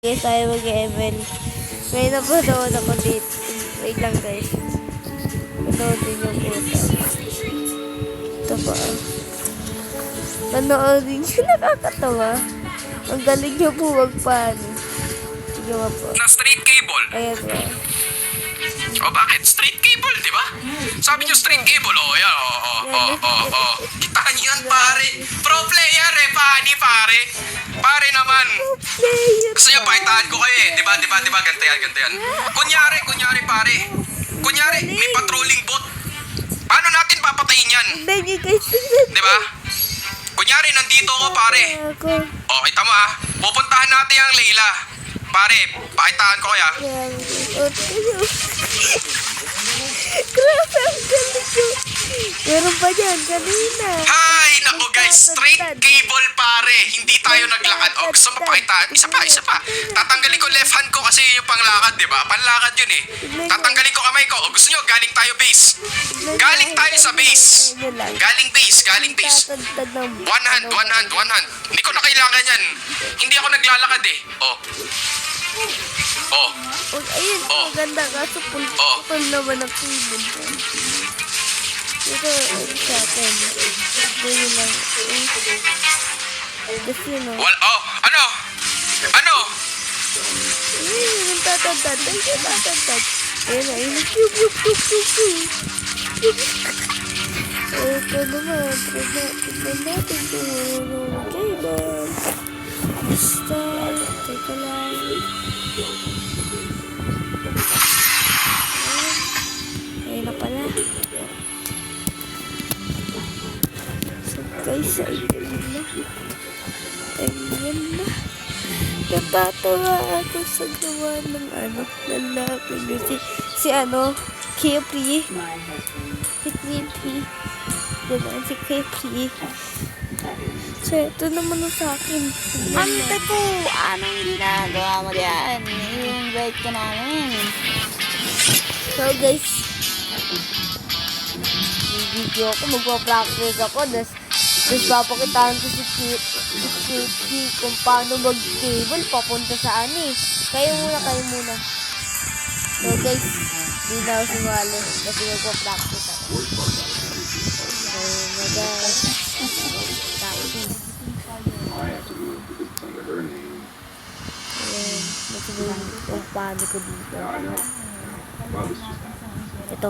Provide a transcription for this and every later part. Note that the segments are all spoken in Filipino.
Guys, tayo mag-ML. May napanood ako dito. Wait lang guys. Panoodin yung puta. Ito pa. Panoodin nyo, nakakatawa. Ang galing nyo po magpaano. Sige nga po. Na straight cable. Ayan ba. O bakit? Straight cable, di ba? Sabi nyo straight cable. O, yan. O. Kita nyo yan, pare. Pro player eh, pare. Pare naman. Gusto nyo, pakitaan ko kayo eh. Di ba? Ganto yan. Kunyari, pare. Kunyari, may patrolling boat. Paano natin papatayin yan? Hindi guys. Di ba? Kunyari, nandito ako, pare. O, kita mo ah. Pupuntahan natin ang Layla. Pare, pakitaan ko kaya. Grabe, ang galing nyo. Meron pa dyan, kanina. Ay, nako guys, straight cable pare. Hindi tayo naglakad. O, gusto mo pakitaan? Isa pa. Tatanggalin ko left hand ko kasi yung panglakad, di ba? Panlakad yun eh. Tatanggalin ko kamay ko. O, gusto nyo, galing tayo base. Galing tayo sa base. Galing base. One hand. Hindi ko na kailangan yan. Hindi ako naglalakad eh. Ayun, maganda kaso pulpul naman ang keyboard. Ito, sa atin. Ganyan lang. Kasi yun o. Ano? Yung tatantad. Ayun na, yung ito naman, tignan natin kung ano mag-keyboard. Basta, teka lang. Ayun na pala. So guys, ayun na. Natatawa ako sa gawa ng lalaki niyo. Si Kepri. Diba? Si Kepri. So, ito naman sa akin. Ante ko, anong ginagawa mo diyan? I-invite ka namin. So guys, video ako, magpa-practice ako. Tapos papakitaan ko si Kitty kung paano mag-cable papunta sa Kayo muna. So guys, di na ako sumali kasi magpa-practice ako. So guys, practice. Ayan, magsabihin kung paano ko dito. Ito.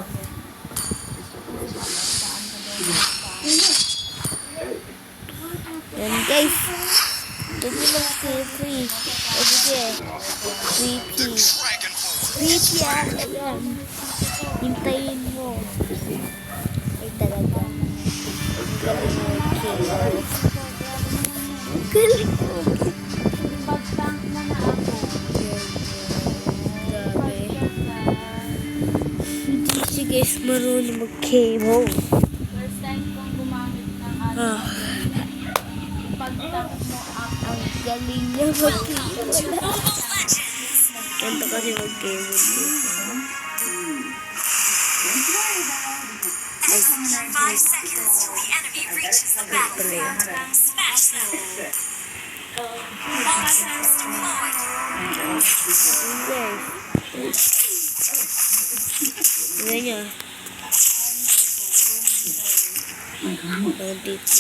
Yan guys. Ito lang free. Sige. Creepy yan. Hintayin mo. Ay talaga. Galing mo. Galing mo. Pag-tank mo na ako. Grabe. Hindi siya guys marunong mag-cable. First time kong gumamit ng pag-tank mo ako. Ang galing niya mag-cable. Ganto kasi mag-cable. Ay, 5 seconds till the enemy reaches the battlefield. Smash them. All systems deployed. guys. Tingnan niya. Dito na.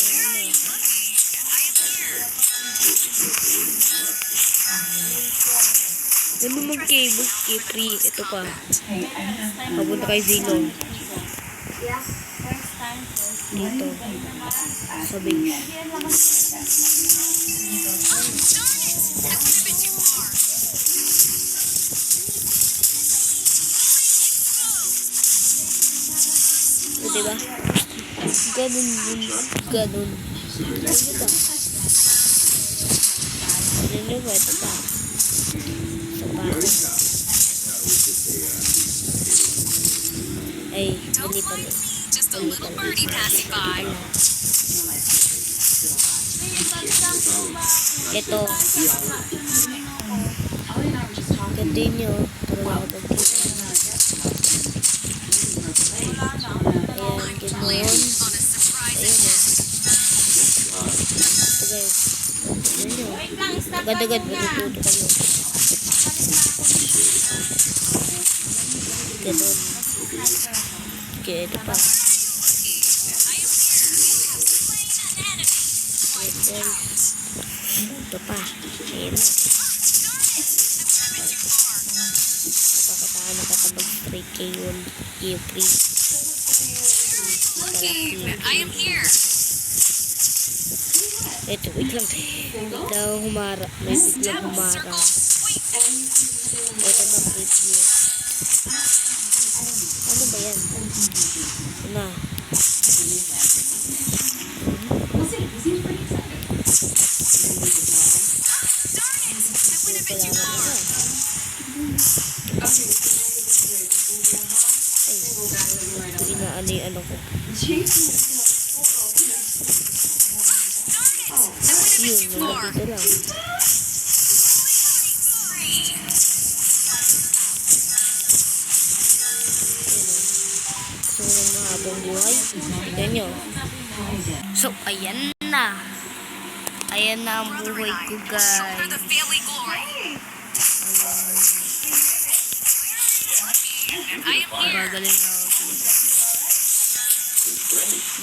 Ganun mag-cable, Kepri. Ito pa. Papunta kay Zilong. Dito. Sa base. O, diba? Ganun yun. Ganun. Ano ba? Ano ba? Ito pa. Ay, hindi pa rin. Just a little birdie passing by. Ito. Continue. Pero ako pagkita. Ayan, ganoon. Ayan Ito guys. Agad-agad, matututo kayo. Ganun. Okay, ito pa. Ayan, guys. Ito pa. Ayan na. Napakataan nakatabag 3K yun. Free. I am here. Ito, wait lang. Biglang humara. May biglang humara. Ito na preview. Ano ba yan? Ito na. Wala na isa. Ay, hindi na ano ko. Yun, nandito lang. So, mahabang buhay. Tignan nyo. So, ayan na. Ayan na ang buhay ko, Shoulder guys. the family glory. I am here. Gagaling na ako.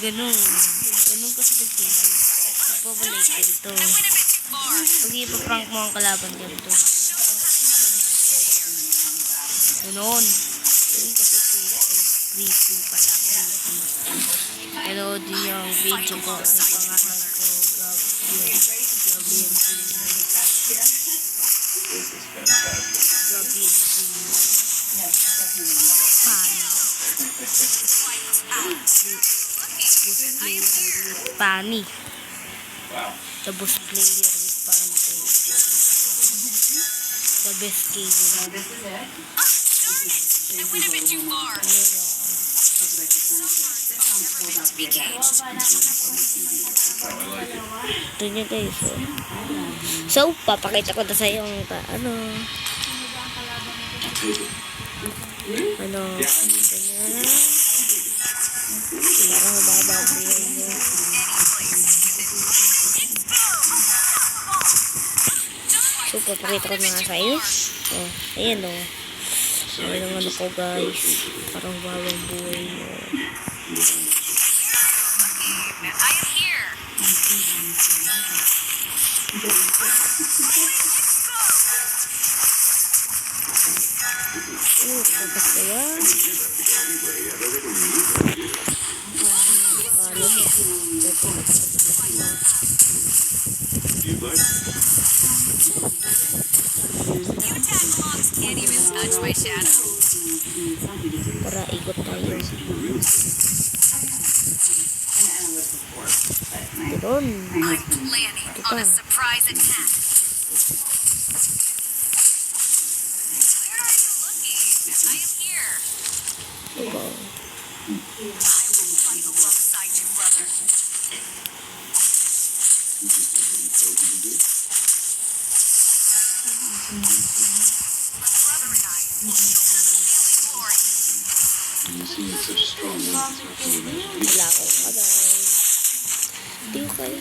Ganun. Ganun kasi pag-tigil. Ipabalikin ito. I went a bit too far. Pag ipaprank mo ang kalaban ganito. Ganun. Ganun kasi creepy pala. Creepy. Pero din yung video ko. Ang pangalan ko. Pani. The boss player with Pani. The best game. I went a bit too far. Never meant to be caged. Ito nyo guys. So, papakita ko na sa iyo ang ganyan. Para humaba ang buhay nyo. So, papakita ko na nga sa iyo. Oh, ayan o. Ayan ang ano ko guys. Para humaba ang buhay nyo. I am here. Oh, tapos na yan. Alam mo. Ito, nakatapos na. You tag alongs can't even touch my shadow. Para ikot tayo. Doon. I'm planning on a surprise attack. Where are you looking? I am here. Diba? I will fight alongside you, brother. My brother and I will shoulder the family glory. Wala akong kamay. Hindi ko kayo.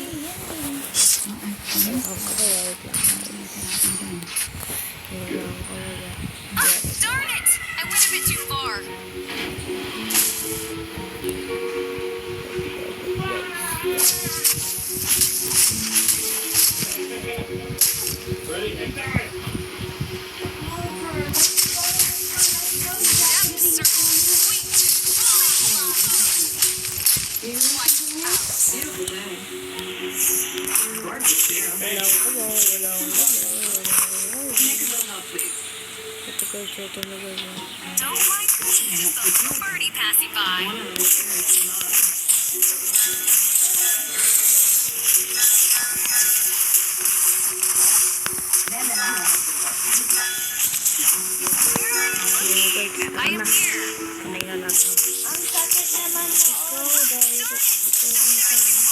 Wala akong kamay. Wait lang. Wala akong kamay. Ah, darn it! I went a bit too far. That circle is sweet. Watch out. Wala akong kamay. Wala akong kamay. Ito ko ito na ganyan. Don't mind me, just a little birdie passing by. I am here. Kanay na natin. Ang sakit naman mo. Ikaw dahil ikaw ano kayo.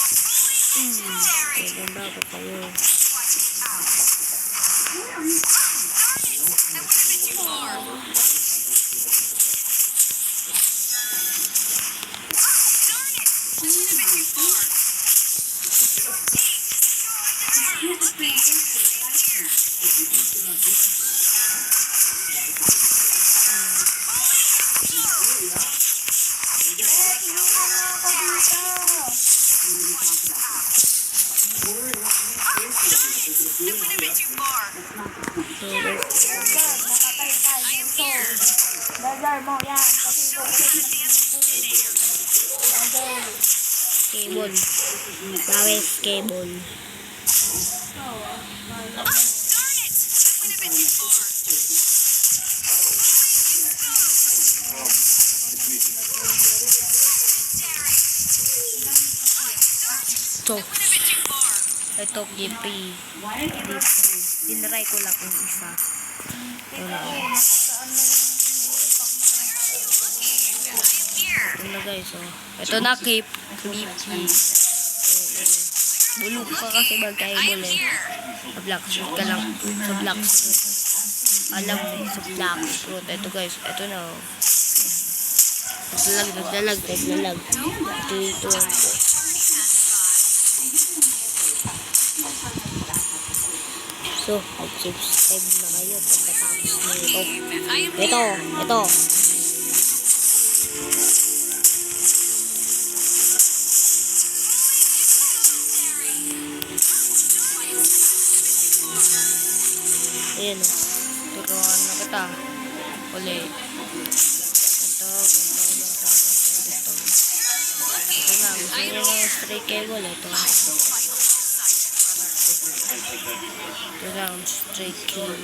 Legendary. Maganda ko kayo. I went a bit too far. Darn it! I went a bit too far. Looking. Here. That went a bit too far. So, guys, cable. Bawis cable. Darn it! That went a bit too far. So, That went a bit too far. ito, GP. Dinry ko lang yung isa. Wala. I am here. Ito na guys, oh. Ito na, Cape. Creepy. Bulog ka kasi I am mag-cable eh. here. Sa black fruit ka lang. Sa black fruit. Alam mo, sa black fruit. Ito guys, ito na, oh. Naglalag. Ito. So, mag-subscribe na kayo pagkatapos nito. I am here. Ito. Ayan o. Turuan na kita. Ulit. Ganto. Ito na. Gusto nyo ng straight cable. Ito na. Straight cable.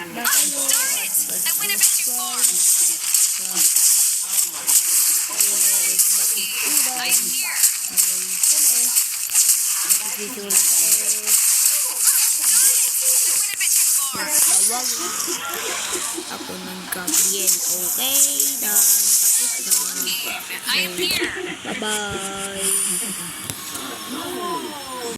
Darn it! That went a bit too far. Mag-comment na kayo. That went a bit too far. I am here. Video na tayo. That went a bit too far. Tawag. Ako ng Gabriel. Okay, dan. Tapos na. I am here. Bye-bye.